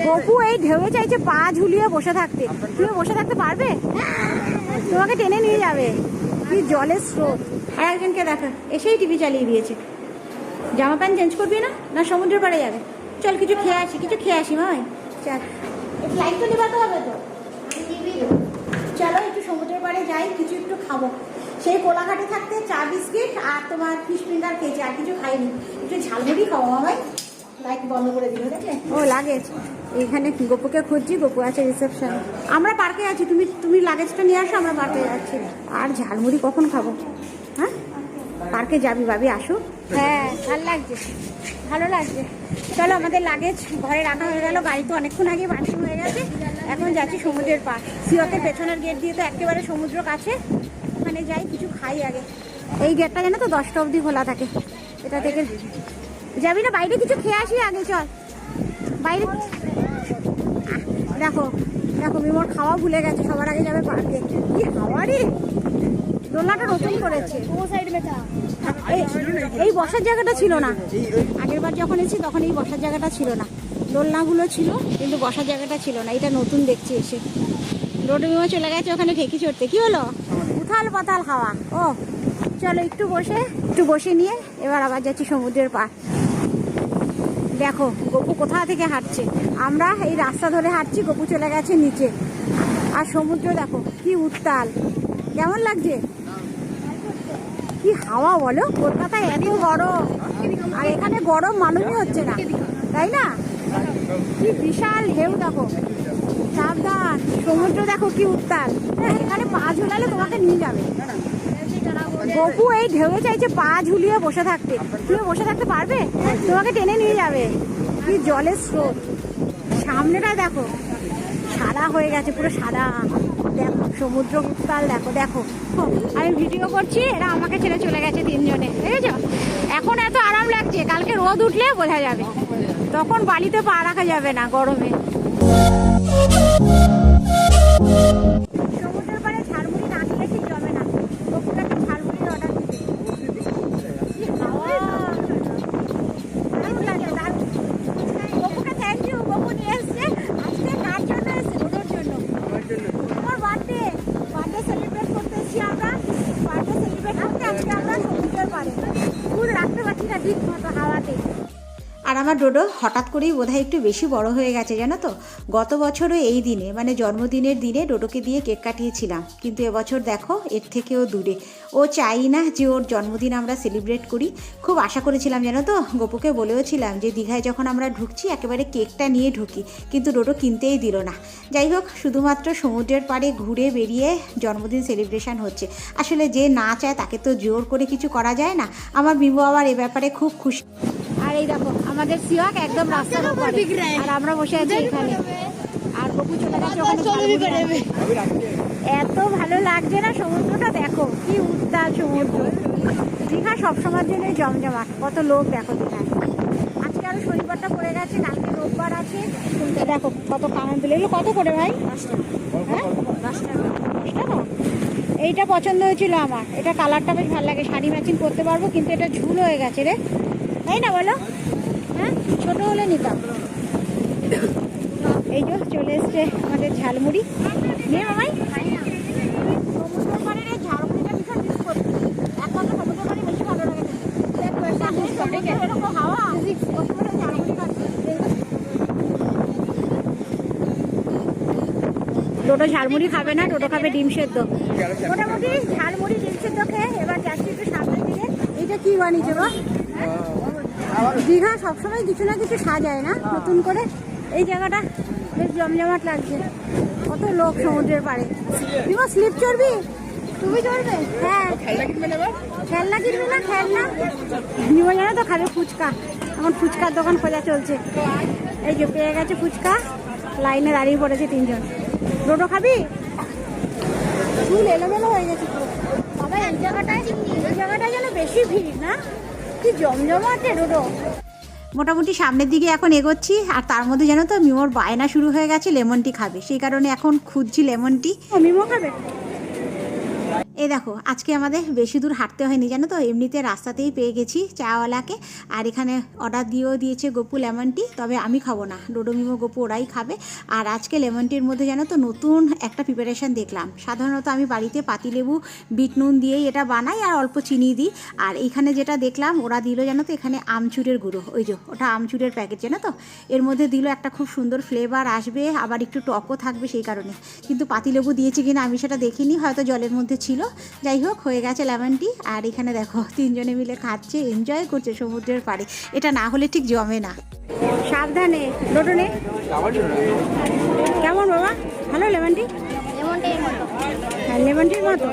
গপু এই ঢেউয়ে চাইছে পা ঝুলিয়ে বসে থাকতে। তুমি বসে থাকতে পারবে? তোমাকে টেনে নিয়ে যাবে। কি জলের স্রোত। আর একজনকে দেখো এসেই টিভি চালিয়ে দিয়েছে। জামা প্যান্ট চেঞ্জ করবি না? না সমুদ্রের পাড়ে যাবে? চল কিছু খেয়ে আসি ভাই। চল লাইট তো নেবাতে হবে তো। চলো একটু সমুদ্রের পাড়ে যাই, কিছু একটু খাবো। সেই কোলাঘাটে থাকতে চা বিস্কিট আর তোমার ফিশ ফিঙ্গার খেয়েছি, আর কিছু খাইনি। একটু ঝালমুড়ি খাবো ভাই। লাইট বন্ধ করে দিল দেখলে। ও লাগেজ এইখানে গপুকে খুঁজছি, গপু আছে রিসেপশন। আমরা পার্কে আছি, তুমি লাগেজটা নিয়ে আসো, আমরা পার্কে যাচ্ছি। আর ঝালমুড়ি কখন খাবো? হ্যাঁ পার্কে যাবি ভাবি, আসো। হ্যাঁ ভালো লাগছে। চলো আমাদের লাগেজ ঘরে রাখা হয়ে গেল, গাড়ি তো অনেকক্ষণ আগে বানিং হয়ে গেছে। এখন যাচ্ছি সমুদ্রের পার। সিওকের পেছনের গেট দিয়ে তো একেবারে সমুদ্র কাছে, ওখানে যাই কিছু খাই আগে। এই গেটটা জানো তো 10টা অবধি খোলা থাকে। এটা থেকে যাবি না? বাইরে কিছু খেয়ে আসি আগে, চল বাইরে। দেখো মিমোর খাওয়া ভুলে গেছে, সবার আগে যাবে পার্কে। কি হাওয়া রে, দোলনাটা নতুন করেছে। এই বসার জায়গাটা ছিল না, আগের বার যখন এসেছি তখন এই বসার জায়গাটা ছিল না। দোলনাগুলো ছিল কিন্তু বসার জায়গাটা ছিল না, এটা নতুন দেখছি এসে। রোডে মিমো চলে গেছে ওখানে ঢেকি চড়তে। কি হলো? উথাল পাতাল খাওয়া। ও চলো একটু বসে নিয়ে এবার আবার যাচ্ছি সমুদ্রের পার। দেখো গপু কোথা থেকে হাঁটছে, আমরা এই রাস্তা ধরে হাঁটছি, গপু চলে গেছে নিচে। আর সমুদ্র দেখো কি উত্তাল, কেমন লাগছে? কি হাওয়া বলো, কলকাতায় এত গরম আর এখানে গরম মানুষই হচ্ছে না, তাই না? কি বিশাল ঢেউ দেখো, সাবধান। সমুদ্র দেখো কি উত্তাল। এখানে পা ঝুলালে তোমাকে নিয়ে যাবে। গপু এই ঢেউয়ে চাইছে পা ঝুলিয়ে বসে থাকতে। তুমি বসে থাকতে পারবে? তোমাকে টেনে নিয়ে যাবে। কি জলের স্রোত। সামনেটা দেখো সাদা হয়ে গেছে, পুরো সাদা। দেখো সমুদ্র উত্তাল, দেখো আমি ভিডিও করছি, এরা আমাকে ছেড়ে চলে গেছে তিনজনে, দেখেছো? এখন এত আরাম লাগছে, কালকে রোদ উঠলে বোঝা যাবে, তখন বালিতে পা রাখা যাবে না গরমে। সমুদ্রের পাড়ে ঝালমুড়ি না খেলে ঠিক জমে না। গপুটাকে ঝালমুড়ির অর্ডার দিতে। কি হাওয়া, দারুণ লাগছে, দারুণ। গপুকে থ্যাংক ইউ, গপু নিয়ে এসছে। আজকে কার জন্য এসছে? ওদের জন্য। আমার বার্থডে সেলিব্রেট করতে এসছি আমরা। বার্থডে সেলিব্রেট করতে আজকে আমরা সমুদ্রের পাড়ে। ফুল রাখতে পারছি না ঠিক মতো হাওয়াতে। আর আমার ডোডো হঠাৎ করেই বোধহয় একটু বেশি বড় হয়ে গেছে জানো তো। গত বছরও এই দিনে মানে জন্মদিনের দিনে ডোডোকে দিয়ে কেক কাটিয়েছিলাম, কিন্তু এবছর দেখো এর থেকেও দূরে। ও চাই না যে ওর জন্মদিন আমরা সেলিব্রেট করি। খুব আশা করেছিলাম জানো তো, গপুকে বলেওছিলাম যে দীঘায় যখন আমরা ঢুকছি একেবারে কেকটা নিয়ে ঢুকি, কিন্তু ডোডো কিনতেই দিল না। যাই হোক, শুধুমাত্র সমুদ্রের পাড়ে ঘুরে বেরিয়ে জন্মদিন সেলিব্রেশন হচ্ছে। আসলে যে না চায় তাকে তো জোর করে কিছু করা যায় না। আমার মিমো আবার এ ব্যাপারে খুব খুশি। আর এই দেখো আমাদের সিওয়াক একদম রাস্তার উপরে, আর আমরা বসে আছি এখানে। আর গপু চলে গেছে ওখানে। এত ভালো লাগছে না সমুদ্রটা, দেখো কি উত্তাল সমুদ্র। দীঘা সবসময়ের জন্য জমজমাট, কত লোক দেখো দীঘায়। আজকে আরো শনিবারটা পড়ে গেছে, কালকে রোববার আছে। দেখো কত কামান তুলে, এগুলো কত করে ভাই? 10 টাকা। এইটা পছন্দ হয়েছিল আমার, এটা কালারটা বেশ ভালো লাগে, শাড়ি ম্যাচিং করতে পারবো, কিন্তু এটা ঝুল হয়ে গেছে রে, তাই না বলো? হ্যাঁ ছোট হলে নিতাম। এই যে চলে এসছে আমাদের ঝালমুড়ি নিয়ে মামাই। সমুদ্র পাড়ের এই ঝালমুড়িটা ভীষণ মিস করছি, এখন তো সমুদ্র পাড়ে বেশি ভালো লাগে। এরকম হাওয়া ঝালমুড়ি খাচ্ছে। ডোডো ঝালমুড়ি খাবে না, ডোডো খাবে ডিম সেদ্ধ। মোটামুটি ঝালমুড়ি ডিম সেদ্ধ খেয়ে এবার যাচ্ছি একটু সামনের দিকে। এইটা কি বানিয়েছে বা? দীঘা সবসময় কিছু না কিছু সাজায় না নতুন করে। এই জায়গাটা বেশ জমজমাট লাগছে, কত লোক সমুদ্রের পাড়ে। তুমি স্লিপ চড়বি? তুমি চড়বে? হ্যাঁ। খেলনা কিনবি না? খেলনা নিব জানো তো, খাবে ফুচকা। এখন ফুচকার দোকান খোঁজা চলছে। এই যে পেয়ে গেছে ফুচকা, লাইনে দাঁড়িয়ে পড়েছে তিনজন। ডোডো খাবি? চুল এলোমেলো হয়ে গেছে পুরো বাবা। এই জায়গাটায় যেন বেশি ভিড় না, কি জমজমাটে ডোডো। মোটামুটি সামনের দিকে এখন এগোচ্ছি, আর তার মধ্যে জানো তো মিমোর বায়না শুরু হয়ে গেছে লেমন টি খাবে, সেই কারণে এখন খুঁজছি লেমন টি। ও মিমো খাবে? এই দেখো আজকে আমাদের বেশি দূর হাঁটতে হয়নি জানো তো, এমনিতে রাস্তাতেই পেয়ে গেছি চাওয়ালাকে। আর এখানে অর্ডার দিয়েও দিয়েছে গপু লেমন টি, তবে আমি খাবো না, ডোডো মিমো গপু ওরাই খাবে। আর আজকে লেমন টির মধ্যে জানো তো নতুন একটা প্রিপারেশান দেখলাম। সাধারণত আমি বাড়িতে পাতিলেবু বিট নুন দিয়েই এটা বানাই আর অল্প চিনি দিই। আর এইখানে যেটা দেখলাম ওরা দিল জানো তো এখানে আমচুরের গুঁড়ো, ওই যে ওটা আমচুরের প্যাকেট জানো তো, এর মধ্যে দিল একটা খুব সুন্দর ফ্লেভার আসবে, আবার একটু টকও থাকবে সেই কারণে। কিন্তু পাতিলেবু দিয়েছে কিনা আমি সেটা দেখিনি, হয়তো জলের মধ্যে ছিল। যাই হোক হয়ে গেছে লেমন টি। আর এখানে দেখো তিনজনে মিলে খাচ্ছে, এনজয় করছে সমুদ্রের পাড়ে। এটা না হলে ঠিক জমে না। সাবধানে ডোডোনে। কেমন বাবা, ভালো লেমন টি? হ্যাঁ লেমন টির মতো।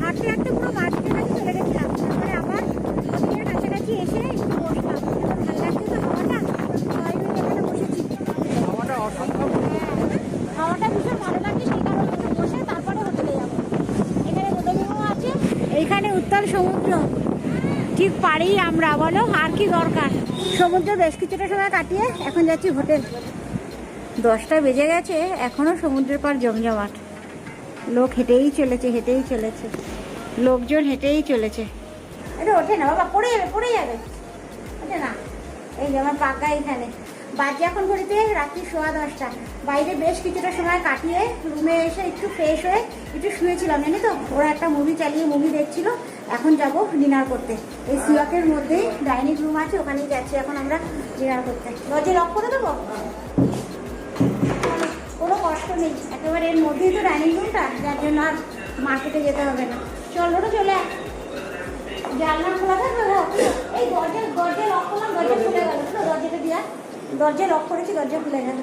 হাঁটতে হাঁটতে পুরো মার্কেটের কাছে চলে গেছিলাম, তারপরে আবার মার্কেটের কাছাকাছি এসে একটু বসলাম। ভালো লাগছে তো হাওয়াটা, সবাই মিলে এখানে বসেছি। হাওয়াটা ভীষণ ভালো লাগছে, সেই কারণে একটু বসে তারপরে হোটেলে যাবো। এখানে ডোডো আছে, এইখানে উত্তাল সমুদ্র, ঠিক পারেই আমরা, বলো আর কি দরকার। সমুদ্র বেশ কিছুটা সময় কাটিয়ে এখন যাচ্ছি হোটেল। 10টা বেজে গেছে, এখনও সমুদ্রের পাড় জমজমাট। লোক হেঁটেই চলেছে, হেঁটেই চলেছে, লোকজন হেঁটেই চলেছে। এটা ওঠে না বাবা, পড়ে যাবে, পড়ে যাবে, ওঠে না। এই যে আমার পাকা এখানে বাজে এখন ঘড়িতে রাত্রি 10:15। বাইরে বেশ কিছুটা সময় কাটিয়ে রুমে এসে একটু ফ্রেশ হয়ে একটু শুয়েছিলাম জানি তো। ওরা একটা মুভি চালিয়ে মুভি দেখছিল। এখন যাব ডিনার করতে। এই সিয়াকের মধ্যেই ডাইনিং রুম আছে, ওখানেই যাচ্ছি এখন আমরা ডিনার করতে। দরজা লক করে দেবো, কোনো কষ্ট নেই, একেবারে এর মধ্যেই তো ডাইনিং রুমটা, যার জন্য আর মার্কেটে যেতে হবে না। চলো তো চলে জানলা খোলা থাকবে। এই দরজা লক করলাম, দরজা খুলে গেল তো, দরজাটা দিয়া দরজা লক করেছি, দরজা খুলে গেল।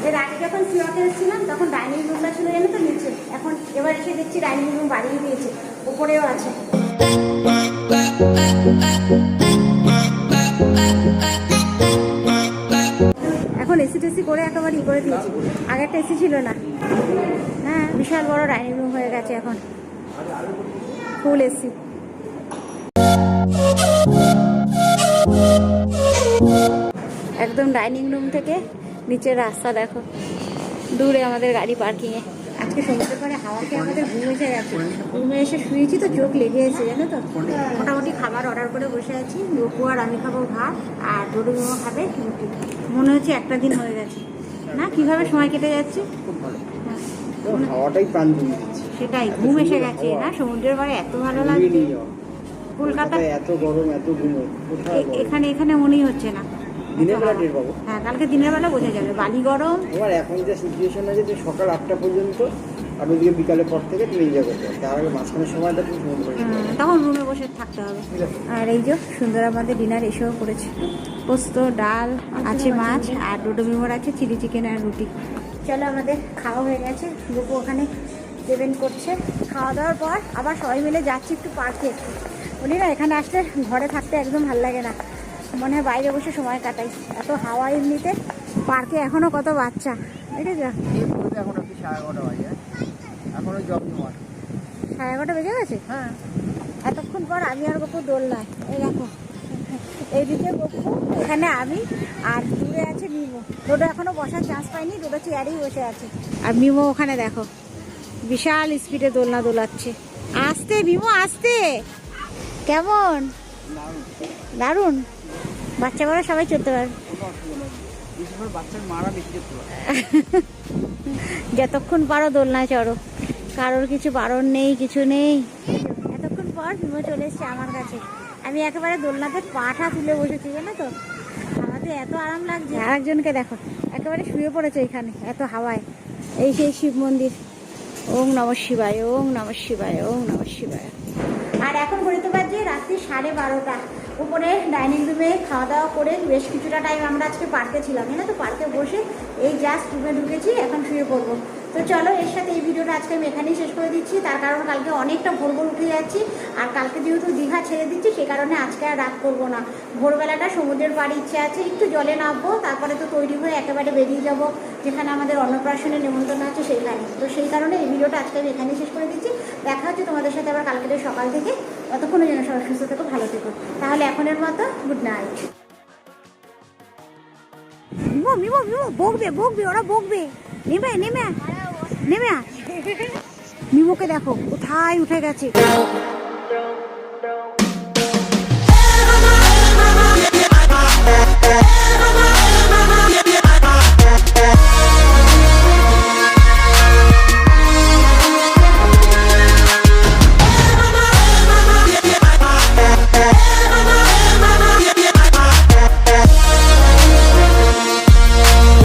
এর আগে যখন সিয়াকে এসেছিলাম তখন ডাইনিং রুমটা ছিল জানো তো নিচে, এখন এবার এসে দেখছি ডাইনিং রুম বাড়িয়ে দিয়েছে, উপরেও আছে। এখন এসি টেসি করে একেবারে ই করে দিয়েছি, আগে একটা এসি ছিল না। হ্যাঁ বিশাল বড় ডাইনিং রুম হয়ে গেছে এখন, ফুল এসি। একদম ডাইনিং রুম থেকে নিচের রাস্তা দেখো, দূরে আমাদের গাড়ি পার্কিংয়ে। আজকে সমুদ্রের পাড়ে হাওয়া খেয়ে আমাদের ঘুম এসে গেছে, রুমে এসে শুয়েছি তো চোখ লেগে এসে জানো তো। মোটামুটি খাবার অর্ডার করে বসে আছি, গপু আর আমি খাবো ভাত, আর ডোডো মিমো খাবে রুটি। মনে হচ্ছে একটা দিন হয়ে গেছে না, কিভাবে সময় কেটে যাচ্ছে। সেটাই, ঘুম এসে গেছে না, সমুদ্রের পাড়ে এত ভালো লাগছে। কলকাতা এত গরম, এত ঘুম, এখানে এখানে মনেই হচ্ছে না। হ্যাঁ কালকে দিনের বেলা বোঝা যাবে, বালি গরম। এবার এখন যে সিচুয়েশন আছে যে সকাল 8টা পর্যন্ত, আর ওইদিকে বিকালের পর থেকে তুমি এনজয় করতে হবে, তার আগে মাঝখানে সময়টা তুমি তখন রুমে বসে থাকতে হবে। আর এই যে সুন্দর আমাদের ডিনার এসেও করেছে, পোস্ত, ডাল আছে, মাছ, আর ডোডো মিমোর আছে চিলি চিকেন আর রুটি। চলো আমাদের খাওয়া হয়ে গেছে, গপু ওখানে পেমেন্ট করছে। খাওয়া দাওয়ার পর আবার সবাই মিলে যাচ্ছি একটু পার্কে। বলি না এখানে আসলে ঘরে থাকতে একদম ভালো লাগে না, মনে হয় বাইরে বসে সময় কাটাই, এত হাওয়া এমনিতে। পার্কে এখনো কত বাচ্চা, দেখেছ? এখন 11:30 বাজে, এখনো জব নেওয়ার 11:30 বেজে গেছে। হ্যাঁ এতক্ষণ পর আমি আর গপু দোলনায়, এই দেখো এইদিকে গপু, এখানে আমি, আর দূরে আছে মিমো। ডোডো এখনো বসার চান্স পাইনি, ডোডো চেয়ারেই বসে আছে। আর মিমো ওখানে দেখো বিশাল স্পিডে দোলনা দোলাচ্ছে। আসতে মিমো আসতে, কেমন? দারুণ, বাচ্চা বড় সবাই চড়তে পারবে। যতক্ষণ পারো দোলনায় চড়ো, কারোর কিছু বারণ নেই, কিছু নেই। এতক্ষণ পর মিমো চলে এসছে আমার কাছে, আমি একেবারে দোলনাতে পাটা তুলে বসেছি জানো তো, আমাদের এত আরাম লাগছে। আরেকজনকে দেখো একেবারে শুয়ে পড়েছে এখানে এত হাওয়ায়। এই সেই শিব মন্দির, ওম নমঃ শিবায়, ওম নমঃ শিবায়, ওম নমঃ শিবায়। আর এখন ঘড়িতে বাজে রাত্রি 12:30। উপরে ডাইনিং রুমে খাওয়া দাওয়া করে বেশ কিছুটা টাইম আমরা আজকে পার্কে ছিলাম জানো তো, পার্কে বসে এই জাস্ট রুমে ঢুকেছি, এখন শুয়ে পড়বো। তো চলো এর সাথে এই ভিডিওটা আজকে আমি এখানেই শেষ করে দিচ্ছি, তার কারণ কালকে অনেকটা ভোর ভোর উঠে যাচ্ছি। আর কালকে যেহেতু দীঘা ছেড়ে দিচ্ছি, সে কারণে আজকে আর রাত করবো না। ভোরবেলাটা সমুদ্রের পাড়ে ইচ্ছে আছে, একটু জলে নামবো, তারপরে তো তৈরি হয়ে একেবারে বেরিয়ে যাব যেখানে আমাদের অন্নপ্রাশনের নিমন্ত্রণ আছে সেইখানে। তো সেই কারণে এই ভিডিওটা আজকে আমি এখানেই শেষ করে দিচ্ছি। দেখা হচ্ছে তোমাদের সাথে আবার কালকে সকাল থেকে, ততক্ষণে যেন সবাই সুস্থ থেকো, ভালো থেকো। তাহলে এখনের মতো গুড নাইট। মিমো মিমো মিমো বকবে বকবে, ওরা বকবে, নেমে নেমে নেমে মিমোকে দেখো কোথায় উঠে গেছে।